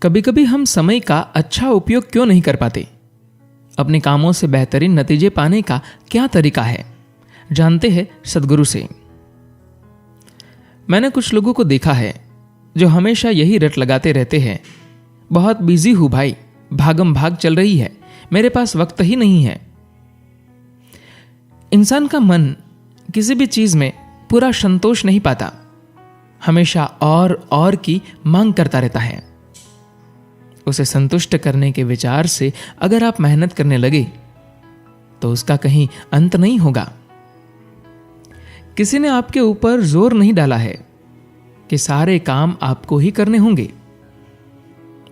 कभी कभी हम समय का अच्छा उपयोग क्यों नहीं कर पाते? अपने कामों से बेहतरीन नतीजे पाने का क्या तरीका है, जानते हैं सद्गुरु से। मैंने कुछ लोगों को देखा है जो हमेशा यही रट लगाते रहते हैं, बहुत बिजी हूं भाई, भागम भाग चल रही है, मेरे पास वक्त ही नहीं है। इंसान का मन किसी भी चीज में पूरा संतोष नहीं पाता, हमेशा और की मांग करता रहता है। उसे संतुष्ट करने के विचार से अगर आप मेहनत करने लगे तो उसका कहीं अंत नहीं होगा। किसी ने आपके ऊपर जोर नहीं डाला है कि सारे काम आपको ही करने होंगे।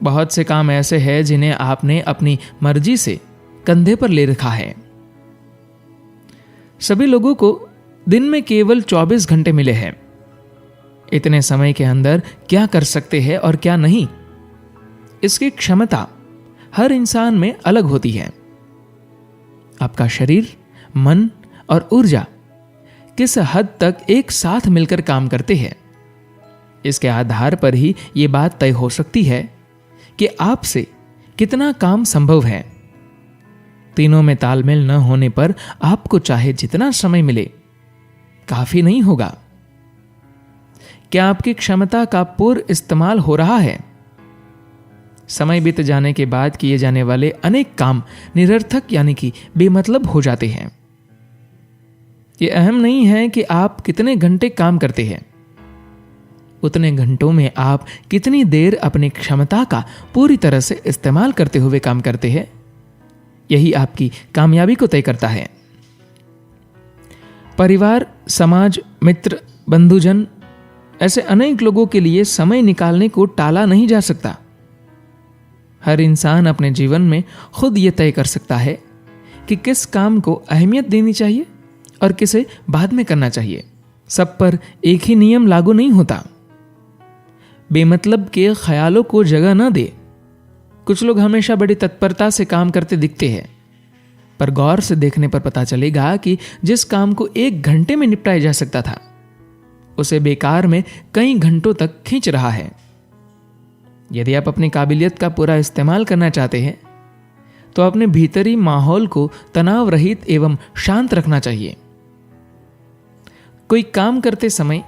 बहुत से काम ऐसे हैं जिन्हें आपने अपनी मर्जी से कंधे पर ले रखा है। सभी लोगों को दिन में केवल 24 घंटे मिले हैं। इतने समय के अंदर क्या कर सकते हैं और क्या नहीं, इसकी क्षमता हर इंसान में अलग होती है। आपका शरीर, मन और ऊर्जा किस हद तक एक साथ मिलकर काम करते हैं, इसके आधार पर ही यह बात तय हो सकती है कि आपसे कितना काम संभव है। तीनों में तालमेल न होने पर आपको चाहे जितना समय मिले काफी नहीं होगा। क्या आपकी क्षमता का पूर्ण इस्तेमाल हो रहा है? समय बीत जाने के बाद किए जाने वाले अनेक काम निरर्थक यानी कि बेमतलब हो जाते हैं। यह अहम नहीं है कि आप कितने घंटे काम करते हैं, उतने घंटों में आप कितनी देर अपनी क्षमता का पूरी तरह से इस्तेमाल करते हुए काम करते हैं, यही आपकी कामयाबी को तय करता है। परिवार, समाज, मित्र, बंधुजन, ऐसे अनेक लोगों के लिए समय निकालने को टाला नहीं जा सकता। हर इंसान अपने जीवन में खुद यह तय कर सकता है कि किस काम को अहमियत देनी चाहिए और किसे बाद में करना चाहिए। सब पर एक ही नियम लागू नहीं होता। बेमतलब के ख्यालों को जगह न दे। कुछ लोग हमेशा बड़ी तत्परता से काम करते दिखते हैं, पर गौर से देखने पर पता चलेगा कि जिस काम को 1 घंटे में निपटाया जा सकता था, उसे बेकार में कई घंटों तक खींच रहा है। यदि आप अपनी काबिलियत का पूरा इस्तेमाल करना चाहते हैं तो अपने भीतरी माहौल को तनाव रहित एवं शांत रखना चाहिए। कोई काम करते समय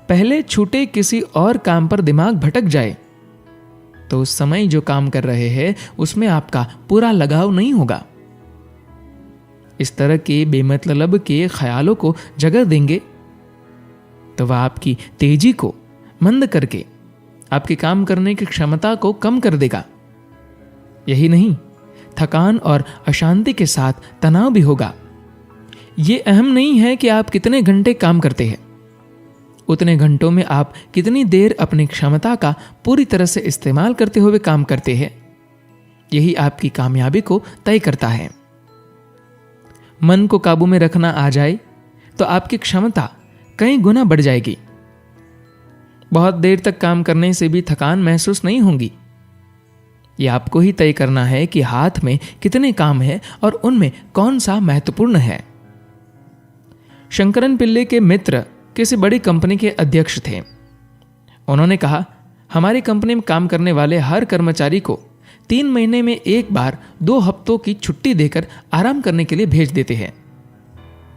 पहले छूटे किसी और काम पर दिमाग भटक जाए तो उस समय जो काम कर रहे हैं उसमें आपका पूरा लगाव नहीं होगा। इस तरह के बेमतलब के ख्यालों को जगह देंगे तो वह आपकी तेजी को मंद करके आपके काम करने की क्षमता को कम कर देगा। यही नहीं, थकान और अशांति के साथ तनाव भी होगा। यह अहम नहीं है कि आप कितने घंटे काम करते हैं, उतने घंटों में आप कितनी देर अपनी क्षमता का पूरी तरह से इस्तेमाल करते हुए काम करते हैं, यही आपकी कामयाबी को तय करता है। मन को काबू में रखना आ जाए तो आपकी क्षमता कई गुना बढ़ जाएगी। बहुत देर तक काम करने से भी थकान महसूस नहीं होगी। यह आपको ही तय करना है कि हाथ में कितने काम हैं और उनमें कौन सा महत्वपूर्ण है। शंकरन पिल्ले के मित्र किसी बड़ी कंपनी के अध्यक्ष थे। उन्होंने कहा, हमारी कंपनी में काम करने वाले हर कर्मचारी को 3 महीने में एक बार 2 हफ्तों की छुट्टी देकर आराम करने के लिए भेज देते हैं।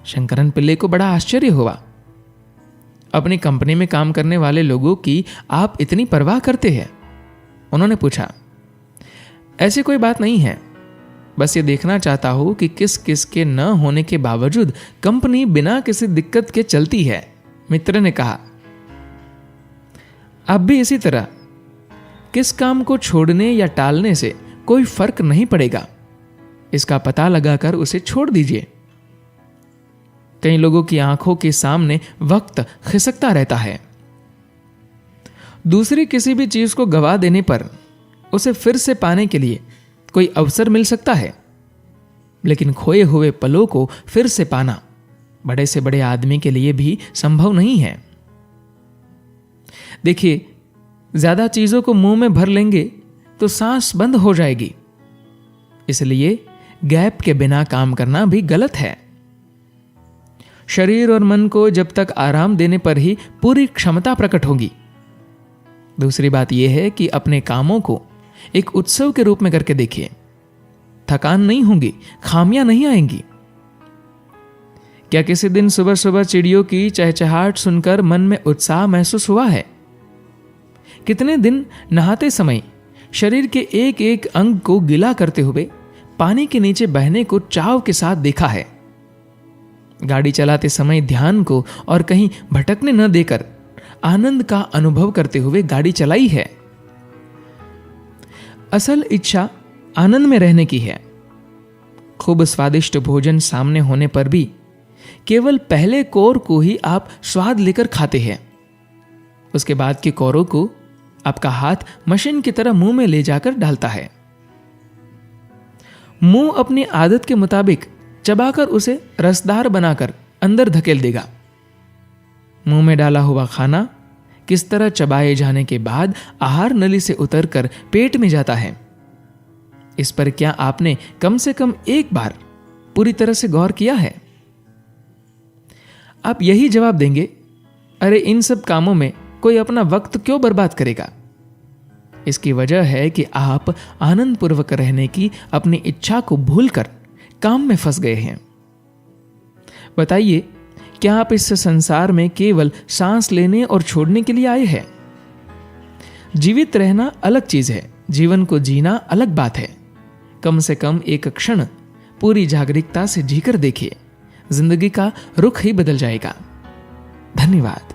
शंकरन पिल्ले को बड़ा आश्चर्य हुआ। अपनी कंपनी में काम करने वाले लोगों की आप इतनी परवाह करते हैं? उन्होंने पूछा। ऐसी कोई बात नहीं है, बस ये देखना चाहता हूं कि किस किस के न होने के बावजूद कंपनी बिना किसी दिक्कत के चलती है, मित्र ने कहा। अब भी इसी तरह किस काम को छोड़ने या टालने से कोई फर्क नहीं पड़ेगा, इसका पता लगाकर उसे छोड़ दीजिए। कई लोगों की आंखों के सामने वक्त खिसकता रहता है। दूसरी किसी भी चीज को गवा देने पर उसे फिर से पाने के लिए कोई अवसर मिल सकता है, लेकिन खोए हुए पलों को फिर से पाना बड़े से बड़े आदमी के लिए भी संभव नहीं है। देखिए, ज्यादा चीजों को मुंह में भर लेंगे तो सांस बंद हो जाएगी, इसलिए गैप के बिना काम करना भी गलत है। शरीर और मन को जब तक आराम देने पर ही पूरी क्षमता प्रकट होगी। दूसरी बात यह है कि अपने कामों को एक उत्सव के रूप में करके देखिए। थकान नहीं होगी, खामियां नहीं आएंगी। क्या किसी दिन सुबह सुबह चिड़ियों की चहचहाहट सुनकर मन में उत्साह महसूस हुआ है? कितने दिन नहाते समय शरीर के एक एक अंग को गिला करते हुए पानी के नीचे बहने को चाव के साथ देखा है? गाड़ी चलाते समय ध्यान को और कहीं भटकने न देकर आनंद का अनुभव करते हुए गाड़ी चलाई है। असल इच्छा आनंद में रहने की है। खूब स्वादिष्ट भोजन सामने होने पर भी केवल पहले कौर को ही आप स्वाद लेकर खाते हैं। उसके बाद के कौरों को आपका हाथ मशीन की तरह मुंह में ले जाकर डालता है। मुंह अपनी आदत के मुताबिक चबाकर उसे रसदार बनाकर अंदर धकेल देगा। मुंह में डाला हुआ खाना किस तरह चबाए जाने के बाद आहार नली से उतरकर पेट में जाता है, इस पर क्या आपने कम से कम एक बार पूरी तरह से गौर किया है? आप यही जवाब देंगे, अरे इन सब कामों में कोई अपना वक्त क्यों बर्बाद करेगा? इसकी वजह है कि आप आनंद पूर्वक रहने की अपनी इच्छा को भूलकर काम में फंस गए हैं। बताइए, क्या आप इस संसार में केवल सांस लेने और छोड़ने के लिए आए हैं? जीवित रहना अलग चीज है, जीवन को जीना अलग बात है। कम से कम एक क्षण पूरी जागरूकता से जीकर देखिए, जिंदगी का रुख ही बदल जाएगा। धन्यवाद।